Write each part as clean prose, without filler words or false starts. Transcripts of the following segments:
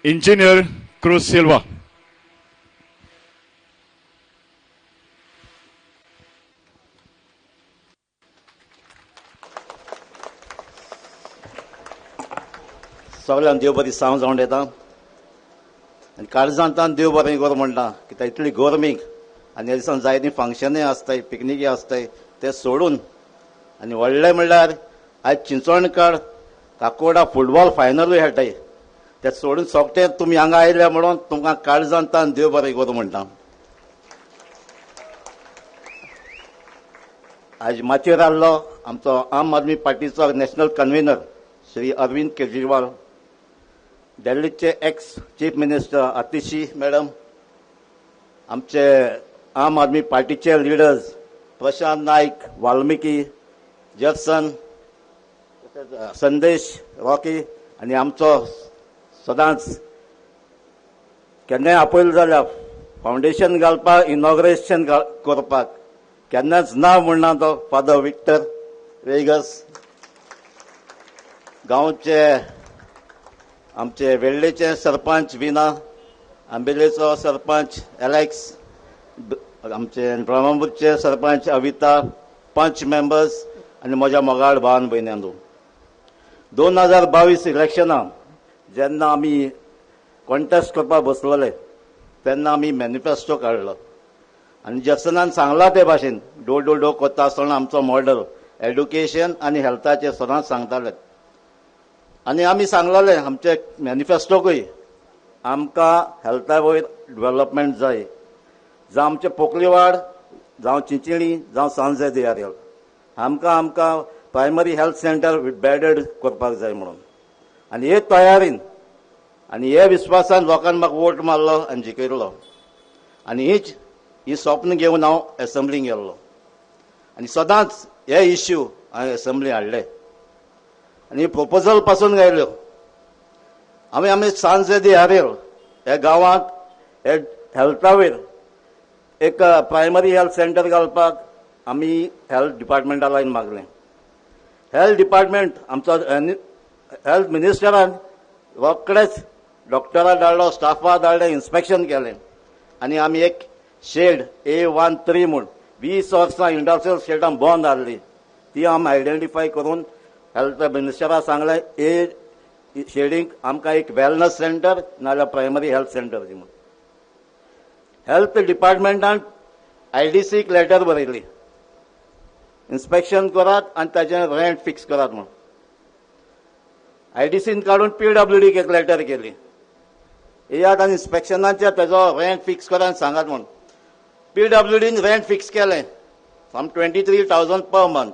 Engineer Cruz Silva. सगळ्यांक देव बरी सांग जावन येता आनी काळजांतान देव बरें करूं म्हणटा कित्याक इतली गरमीक आनी ह्या दिसान जायतीं फंक्शनय आसताय पिकनिकी आसताय ते सोडून आनी व्हडलें म्हणल्यार आयज चिंचोणकार काकोडा फुटबॉल फायनलूय खेळटाय ते सोडून सोगटे तुमी हांगा आयल्या म्हणून तुमकां काळजांतान देव बरें करूं म्हणटा. आयज माचयेर आयल्लो आमचो आम आदमी पार्टीचो नॅशनल कन्व्हेनर श्री अरविंद केजरीवाल, दिल्लीचे ex chief minister Atishi madam, आमचे आम आदमी पार्टीचे लिडर्स प्रशांत नाईक, वाल्मिकी, जॅक्सन, संदेश रॉकी आनी आमचो सदांच केन्नाय आपयलो जाल्यार फावंडेशन घालपाक इनॉग्रेशन करपाक केन्नाच ना म्हणना तो फादर विक्टर वेगस, गांवचे आमचे वेल्लेचे सरपंच विना, आंबेलेचो सरपंच एलेक्स, आमचे ब्रह्मपूरचे सरपंच अविता, पंच मेंबर्स आनी म्हज्या मोगाळ भावन भयण्यांदू. 2022 इलेक्शनां जेन्ना आमी कॉन्टेस्ट करपाक बसलोले तेन्ना आमी मॅनिफेस्टो काडलो आनी जॅक्सनान सांगला ते भाशेन डोर टू डोर कोत्ता आसतना आमचो मॉडल एड्युकेशन आनी हेल्थाचेर सदांच सांगताले आनी आमी सांगलेले आमचे मॅनिफेस्टोकूय आमकां हेल्था वयर डेव्हलपमेंट जाय, जावं आमचे पोकलीवाड, जावं चिंचिणी, जावं सांजे दियारेल आमकां प्रायमरी हेल्थ सेंटर बेडेड करपाक जाय म्हणून. आनी हे तयारीन आनी हे विस्वासान लोकांनी म्हाका वोट मारलो आनी जिखयलो आनी ही स्वप्न घेवन हांव एसेंब्लीक गेल्लो आनी सदांच हे इश्यू हांवें एसेंब्ली हाडले आनी प्रपोजल पासून गायल्यो. आमी सांजे दियारेल ह्या गांवांत हे हेल्था वयर एक प्रायमरी हेल्थ सेंटर घालपाक आमी हेल्थ डिपार्टमेंटा लायन मागलें. हेल्थ डिपार्टमेंट आमचो हेल्थ मिनिस्टरान रोखडेच डॉक्टरा धाडलो, स्टाफा धाडले, इन्स्पेक्शन केलें आनी आमी एक शेड A13 म्हूण 20 वर्सां इंडस्ट्रियल शेडां बंद आसली ती आमी आयडेंटिफाय करून हेल्थ मिनिस्टराक सांगलें हे शेडीक आमकां एक वेलनेस सेंटर नाजाल्यार प्रायमरी हेल्थ सेंटर दी म्हूण. हेल्थ डिपार्टमेंटान IDCक लेटर बरयली इन्स्पेक्शन करात आनी ताचें रेंट फिक्स करात म्हूण. IDCन काडून PWDक एक लेटर केली येयात आनी इन्स्पेक्शनाचेर ताचो रेंट फिक्स करात सांगात म्हूण. PWDन रेंट फिक्स केलें फ्रॉम 23,000 पर मंथ.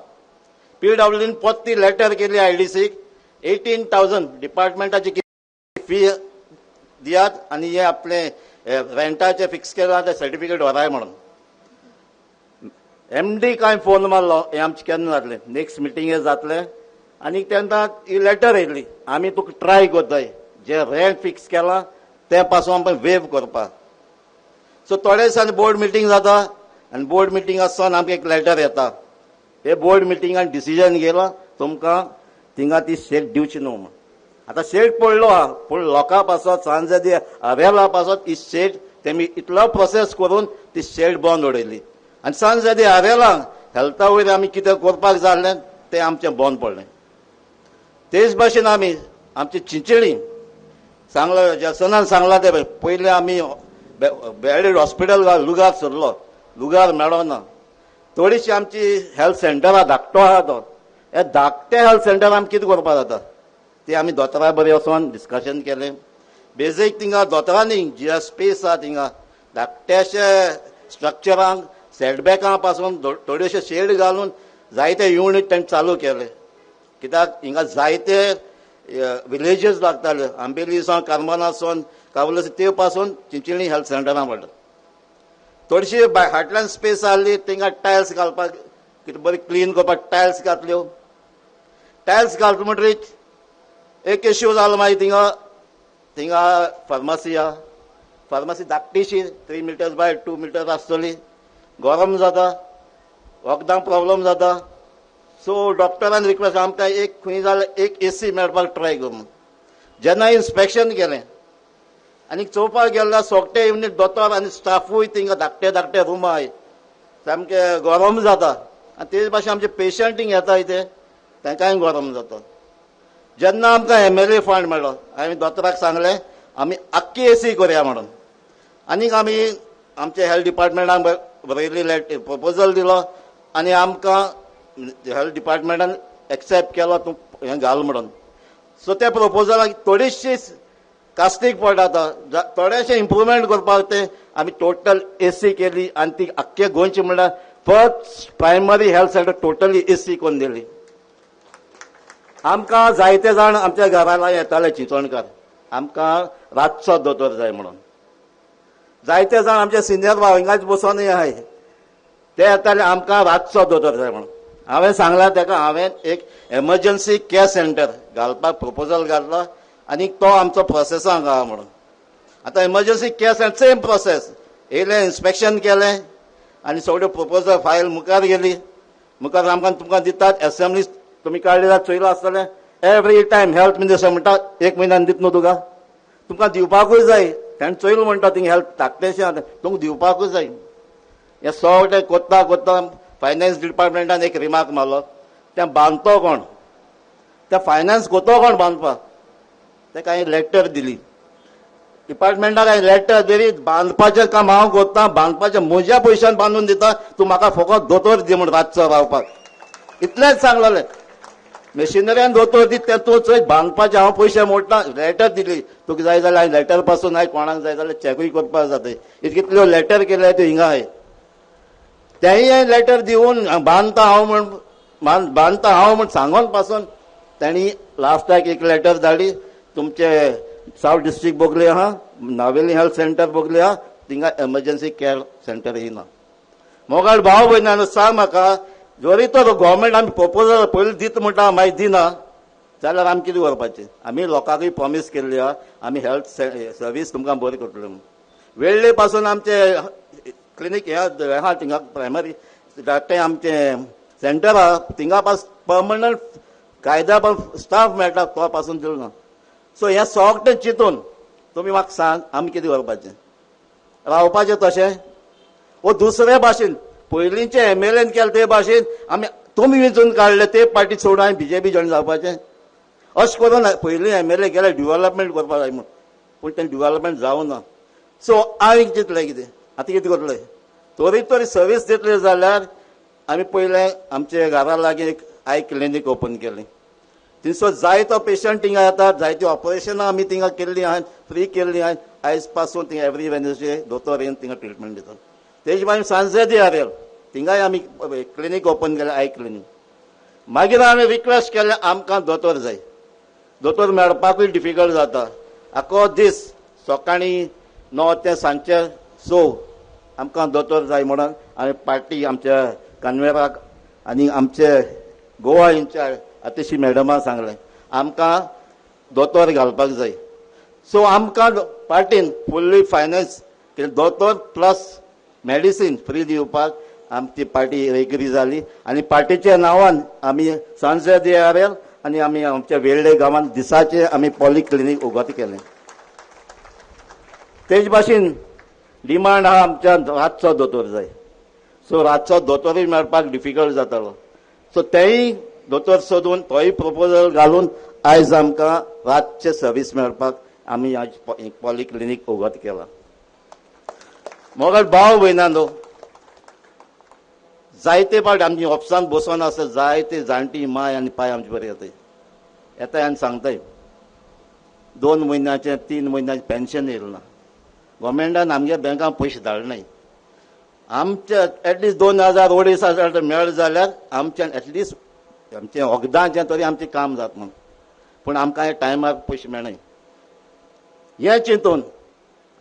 PWDन परती लेटर केली IDCक 18,000 डिपार्टमेंटाची फी दियात आनी हे आपले रेंटाचे फिक्स केला ते सर्टिफिकेट व्हराय म्हणून. MD काय फोन मारलो हे आमचे केन्ना जातलें नेक्स्ट मिटींग जातलें आनी तेन्ना ही लेटर येयली आमी तुका ट्राय करताय जे रेंट फिक्स केलां ते पासून आमकां वेव करपाक. सो थोडे दिसांनी बोर्ड मिटींग जाता आनी बोर्ड मिटींग आसतना आमकां एक लेटर येता हे बोर्ड मिटींगान डिसिजन घेयला तुमकां थिंगा ती शेड दिवची न्हू म्हूण. आतां शेड पडलो आहा पूण लोकां पासत सांजे दी अवेला पासत ही शेड तेमी इतलो प्रोसेस करून ती शेड बंद उडयली आनी सांजे दी अवेला हेल्था वयर आमी कितें करपाक जाल्लें तें आमचें बंद पडलें. तेच भाशेन आमी आमची चिंचणी सांगलो जॅक्सनान सांगला ते पयलीं आमी बेडेड हॉस्पिटल लुगार सरलो लुगार मेळोना थोडीशी आमची हेल्थ सेंटरां धाकटो आहा तो हे धाकटे हेल्थ सेंटर आमी कितें करपाक जाता ती आमी दोतोरा बरें वचोन डिस्कशन केलें. बेजीक थिंगा दोतोरांनी जी स्पेस आहा थिंगा धाकट्याशे स्ट्रक्चरांक सेटबॅकां पासून थोड्योशे शेड घालून जायते युनीट तांणी चालू केले कित्याक हिंगा जायते विलेजीस लागताले आंबेलीसावन कार्मनासावन कावलस ते पासून चिंचिणी हेल्थ सेंटरां पडटा. थोडीशी फाटल्यान स्पेस आहली थिंगा टायल्स घालपाक कितें बरी क्लीन करपाक टायल्स घातल्यो. टायल्स घालता म्हणटरीच एक इश्यू जालो मागीर थिंगा फार्मासी आहा फार्मासी धाकटीशी 3 meters बाय 2 meters आसतली गरम जाता वखदां प्रॉब्लम जाता. सो डॉक्टरान रिक्वेस्ट आमकां एक खंय जाल्यार एक AC मेळपाक ट्राय कर. जेन्ना इन्स्पेक्शन केलें आनी चोवपाक गेल्यार सोगटे युनिट दोतोर आनी स्टाफूय थिंगा धाकटे धाकटे रुमा आहाय सामके गरम जाता आनी तेच भाशेन आमचे पेशंट हिंग येताय ते तांकांय गरम जाता. जेन्ना आमकां MLA फंड मेळ्ळो हांवें दोतोराक सांगलें आमी आख्खी AC करया म्हणून. आनीक आमी आमचे हेल्थ डिपार्टमेंटान बरयल्ली प्रपोजल दिलो आनी आमकां हेल्थ डिपार्टमेंटान एक्सेप्ट केलो तूं हें घाल म्हणून. सो त्या प्रपोजलाक थोडीशी कास्तीक पडटा थोडेशें इम्प्रुवमेंट करपाक ते आमी टोटल AC केली आनी ती आख्खे गोंयची म्हणल्यार first primary health centre totally AC करून दिली. आमकां जायते जाण आमच्या घराला येताले चिंचोणकार आमकां रातचो दोतोर जाय म्हणून. जायते जाण आमचे सिनियर भावंगाच बसोनूय आहाय ते येताले आमकां रातचो दोतोर जाय म्हणून. हांवें सांगला ताका हांवें एक एमर्जन्सी केअर सेंटर घालपाक प्रपोजल घातलो आनी तो आमचो प्रोसेसांक आहा म्हणून. आतां emergency care centre same process येयलें इन्स्पेक्शन केलें आनी सगळ्यो प्रपोजल फायल मुखार गेली. मुखार आमकां तुमकां दितात असेंब्ली तुमी काडलें चोयलो आसतलें एवरी टायम हेल्थ मिनिस्टर म्हणटा 1 म्हयन्यान दित न्हू तुमकां दिवपाकूच जाय. ताणें चोयलो म्हणटा थिंग हेल्थ धाकटेशें आसा तुमकां दिवपाकूच जाय. हें सगळें कोत्ता कोत्ता फायनान्स डिपार्टमेंटान एक रिमार्क मारलो तें बांदतो कोण तें फायनान्स कोतो कोण बांदपाक ताका हांवें लेटर दिली डिपार्टमेंटाक हांवें लेटर दिली बांदपाचें काम हांव कोत्ता बांदपाचें म्हज्या पयशान बांदून दिता तूं म्हाका फकत दोतोर दी म्हूण रातचो रावपाक इतलेंच सांगलेलें. मेशिनऱ्यान दोतोर दी तें तूं चोय बांदपाचें हांव पयशे मोडटा लेटर दिली तुका जाय जाल्यार हांवें लेटर पासून हांवें कोणाक जाय जाल्यार चॅकूय करपाक जाता इतल्यो लेटर केल्या त्यो हिंगा आहाय तेंय हांवें लेटर दिवन बांदता हांव म्हूण सांगून पासून तांणी लास्टाक एक लेटर धाडली तुमचे सावथ डिस्ट्रिक्ट बोगले आहा नावेली हेल्थ सेंटर बोगले आहा थिंगा एमर्जन्सी केअर सेंटर येना. मोगाळ भाव भयणानो सांग म्हाका जरी तो गव्हर्मेंट आमी प्रपोजल पयलीं दिता म्हणटा मागीर दिना जाल्यार आमी कितें करपाचें. आमी लोकांकूय प्रॉमीस केल्ली आहा आमी हेल्थ सर्वीस तुमकां बरी करतले म्हणून. वेळ्ळे पासून आमचे क्लिनीक हे आहा थिंगा प्रायमरी धाकटें आमचें सेंटर आहा थिंगा पासून परमनंट कायद्या स्टाफ मेळटा तो पासून दिलो ना. सो हें सोगटें चिंतून तुमी म्हाका सांग आमी कितें करपाचें रावपाचें तशें वो दुसरे भाशेन पयलींचे MLAन केले ते भाशेन आमी तुमी वेंचून काडले ते पार्टी सोडून हांवें BJP जॉयन जावपाचें अशें करून पयलीं MLA केले डेव्हलपमेंट करपाक जाय म्हूण पूण तें डेव्हलपमेंट जावं ना. सो हांवें चिंतलें कितें आतां कितें करतलें तरी सर्वीस दितले जाल्यार आमी पयलें आमचे घरा लागीं एक आय क्लिनीक ओपन केलें. थिंगसर जायतो पेशंट थिंगा येतात जायती ऑपरेशनां आमी थिंगा केल्लीं आहात फ्री केल्लीं आहात. आयज पासून थिंगा एवरी वेनसडे दोतोर येवन थिंगा ट्रिटमेंट दितात. तेजे भायर सांजे दियारेल थिंगाय आमी क्लिनीक ओपन केलें आय क्लिनीक. मागीर हांवें रिक्वेस्ट केलें आमकां दोतोर जाय दोतोर मेळपाकूय डिफिकल्ट जाता. आख्खो दीस सकाळीं 9 ते सांजचे 6 आमकां दोतोर जाय म्हणून हांवें पार्टी आमच्या कन्वेराक आनी आमचे गोवा इन्चार्ज आतिशी मॅडमाक सांगलें आमकां दोतोर घालपाक जाय. सो आमकां पार्टीन फुल्ली फायनान्स दोतोर प्लस मेडिसीन फ्री दिवपाक आमची पार्टी एग्री जाली आनी पार्टीच्या नांवान आमी सांजे दियारेल आनी आमी आमच्या वेळ्ळे गांवांत दिसाचें आमी पॉली क्लिनीक उगत केलें. तेज भाशेन डिमांड आहा आमच्या रातचो दोतोर जाय. सो रातचो दोतोरूय मेळपाक डिफिकल्ट जातालो. सो तेंय दोतोर सोदून तोय प्रपोजल घालून आयज आमकां रातचे सर्वीस मेळपाक आमी आयज पॉली क्लिनीक उगत केला. मोगाळ भाव भयणानो जायते फावट आमची ऑफिसान बसोन आसता जायते जाणटी माय आनी पाय आमचे बरें येताय आनी सांगताय 2 म्हयन्याचें 3 म्हयन्याचें पेन्शन येयलें ना. गव्हर्मेंटान आमगे बँकान पयशे धाडनाय. आमचे एटलिस्ट 2000-2500 मेळ जाल्यार आमच्यान एटलिस्ट आमचें वखदांचें तरी आमचें काम जाता म्हणून पूण आमकां टायमार पयशे मेळनाय. हें चिंतून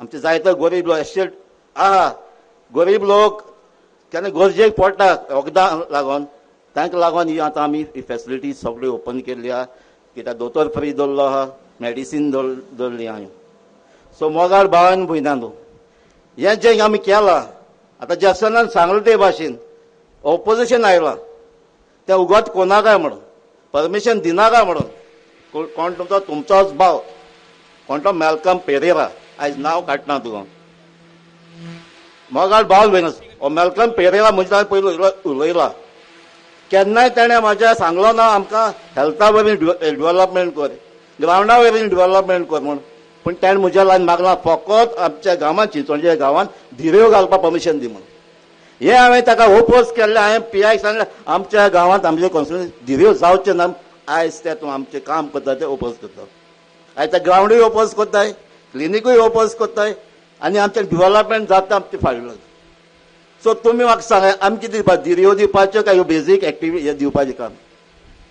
आमचे जायते गरीब लोक एस्टेट आहा गरीब लोक केन्ना गरजेक पडटा वखदां लागून तांकां लागून ही आतां आमी ही फेसिलिटी सगळी ओपन केल्ली आहा. कित्याक दोतोर फ्री दवरलो आहा मेडिसीन दवरली हांवें. सो मोगाळ भावान भयणानो हें जें आमी केलां आतां जॅक्सनान सांगलें ते भाशेन ऑपोजिशन आयलां तें उगत कोना काय म्हणून परमिशन दिना काय म्हणून कोण तुमचोच भाव कोण तो मेलकम पेरेरा आयज नांव काडना तुका मोगाळ बाल वेनस मेलकम पेरेला म्हणजे पयलीं उलयला केन्नाय ताणें म्हाज्या सांगलो ना आमकां हेल्था वरवीं डेव्हलपमेंट कर ग्रावंडा वरवीं डेव्हलपमेंट कर म्हूण पूण ताणें म्हज्या लागीं मागला फकत आमच्या गांवांत चिंचोणच्या गांवांत धिऱ्यो घालपाक परमिशन दी म्हणून हे हांवें ताका ओपोज केल्लें हांवें PI सांगलें आमच्या गांवांत आमचे कॉन्स्टिट्युन्सी धिऱ्यो जावचे ना आयज ते तूं आमचें काम करता तें ओपोज करता आयज ते ग्रावंडूय ओपोज कोत्ताय क्लिनिकूय ओपोज कोत्ताय आनी आमचें डेव्हलपमेंट जाता आमचें फाटल्यान सो तुमी म्हाका सांगा आमी कितें दिवपा धिऱ्यो दिवपाच्यो काय ह्यो बेजीक एक्टिविटी हे दिवपाचें काम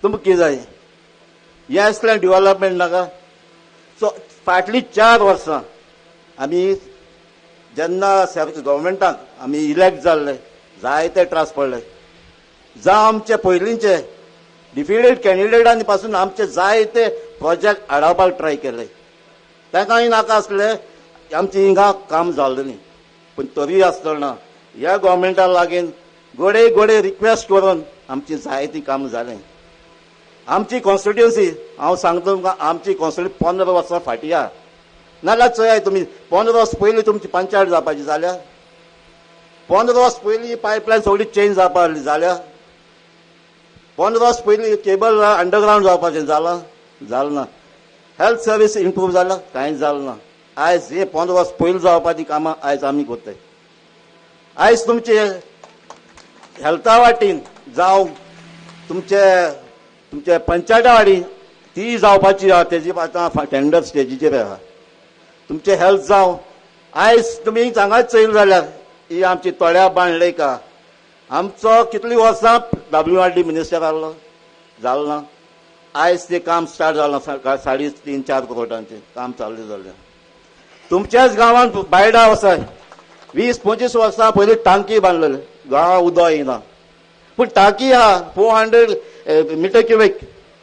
तुमकां कितें जाय हें असलें डेव्हलपमेंट नाका सो फाटलीं 4 वर्सां आमी जेन्ना गव्हर्मेंटाक आमी इलेक्ट जाल्ले जायते त्रास पडले जावं आमचे पयलींचे डिफिडेड कॅन्डिडेटांनी पासून आमचे जायते प्रोजेक्ट हाडपाक ट्राय केले ताकाय नाका आसले आमची हिंगा काम जाल्लें न्ही पूण तरी आसतना ह्या गव्हर्मेंटा लागीं गोडे गोडे रिक्वेस्ट करून आमची जायतीं कामां जालें आमची कॉन्स्टिट्युन्सी हांव सांगता तुमकां आमची कॉन्स्टिट्युन्सी 15 वर्सां फाटीं आहा नाल्यार चोयाय तुमी 15 वर्स पयलीं तुमची पंचायत जावपाची जाल्या 15 वर्स पयलीं पायपलायन सगळी चेंज जावपाक जाल्या 15 वर्स पयलीं केबल अंडरग्रावंड जावपाचें जालां ना हेल्थ सर्वीस इम्प्रूव जाला कांयच जालें ना आयज हे 15 वर्स पयलीं जावपाची कामां आयज आमी करताय आयज तुमचे हेल्था वाटेन जावं तुमचे पंचायता वाडी ती जावपाची आहा तेजी आतां टेंडर स्टेजीचेर आहा तुमचे हेल्थ जावं आयज तुमी सांगात चैल जाल्यार ही आमची तोड्या बांदले का आमचो कितलीं वर्सां WRD मिनिस्टर आहलो जालो ना आयज तें काम स्टार्ट जालां 3.5-4 करोडांचें काम चालू जालें तुमच्याच गांवांत बायडा आसा 20-25 वर्सां पयलीं टांकी बांदलेली गांवां उदक येना पूण टांकी आहा 400 मिटर क्युबिक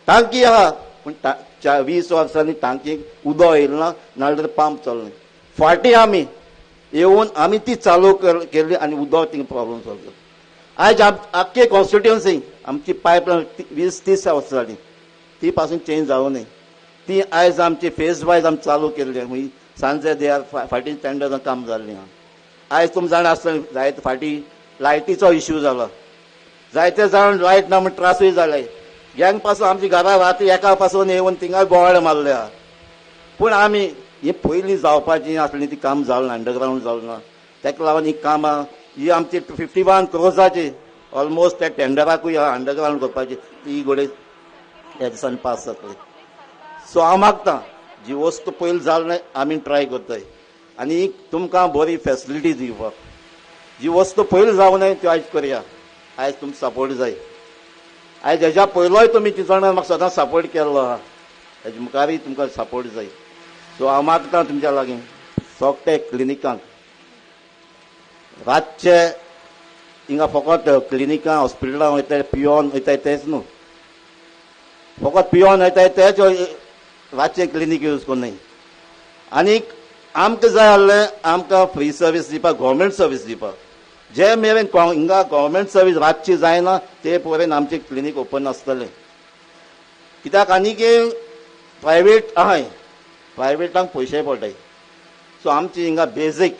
टांकी आहा पूण 20 वर्सांनी टांकीक उदक येयलें ना नाल्यार पंप चलना फाटीं आमी येवन आमी ती चालू केली आनी उदक थिंगा प्रॉब्लम सॉल्व जालो आयज आख्खे कॉन्स्टिट्युन्सी आमची पायपलायन 20-30 वर्सां जालीं ती पासून चेंज जावं न्ही ती आयज आमची फेज वायज आमी चालू केल्ली सांजे देयार फाटीं टेंडरां काम जाल्लीं आहा आयज तुमी जाणा आसतलें जायते फाटीं लायटीचो इश्यू जालो जायते जाण लायट ना म्हण त्रासूय जाले गँग पासून आमची घरां राती एका पासून येवन थिंगा बोवाळ मारले आहा पूण आमी ही पयलीं जावपाची आसली ती काम जालें ना अंडरग्रावंड जालें ना ताका लागून ही कामां ही आमची 51 क्रोर्साची ऑलमोस्ट त्या टेंडराकूय अंडरग्रावंड करपाची ती घोडे ह्या दिसांनी पास जातली सो हांव मागतां जी वस्त पयलीं जालें आमी ट्राय करताय आनी तुमकां बरी फॅसिलिटी दिवपाक जी वस्त पयलीं जावं न्हय त्यो आयज करया आयज तुमकां सपोर्ट जाय आयज हेज्या पयलोय तुमी चिंतोना म्हाका सदां सपोर्ट केल्लो आहा हेजे मुखारय तुमकां सपोर्ट जाय सो हांव मागतां तुमच्या लागीं सोगटे क्लिनिकांक रातचे हिंगा फकत क्लिनिकां हॉस्पिटलां वयताय पियोन वयताय तेच न्हू फकत पियोन वयताय तेच रातचे क्लिनीक यूज कोन्नाय आनीक आमकां जाय आसलें आमकां फ्री सर्वीस दिवपाक गव्हर्मेंट सर्वीस दिवपाक जे मेरेन हिंगा गव्हर्मेंट सर्वीस रातची जायना ते परेन आमचें क्लिनीक ओपन आसतलें कित्याक आनीक प्रायवेट आहाय प्रायवेटांक पयशे पडटाय सो आमची हिंगा बेजीक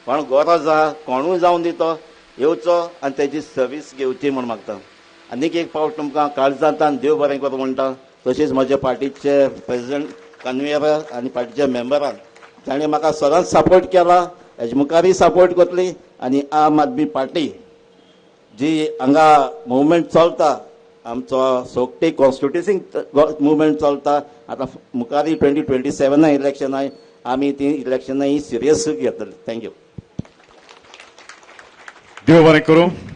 कोण गरज आहा कोणूय जावन दितो येवचो आनी तेजी सर्वीस घेवची म्हूण मागता आनीक एक फावट तुमकां काळजांतान देव बरें करूं म्हणटा तशेंच म्हज्या पार्टीचे प्रेसिडेंट कन्व्हेनर आनी पार्टीच्या मेंबरान ताणें म्हाका सदांच सपोर्ट केला हेजे मुखारय सपोर्ट करतली आनी आम आदमी पार्टी जी हांगा मुवमेंट चलता आमचो सोगटे कॉन्स्टिट्युन्सी मुवमेंट चलता आतां मुखारय 2027 इलेक्शनाय आमी ती इलेक्शनाय सिरियस घेतली थँक्यू देव बरें करूं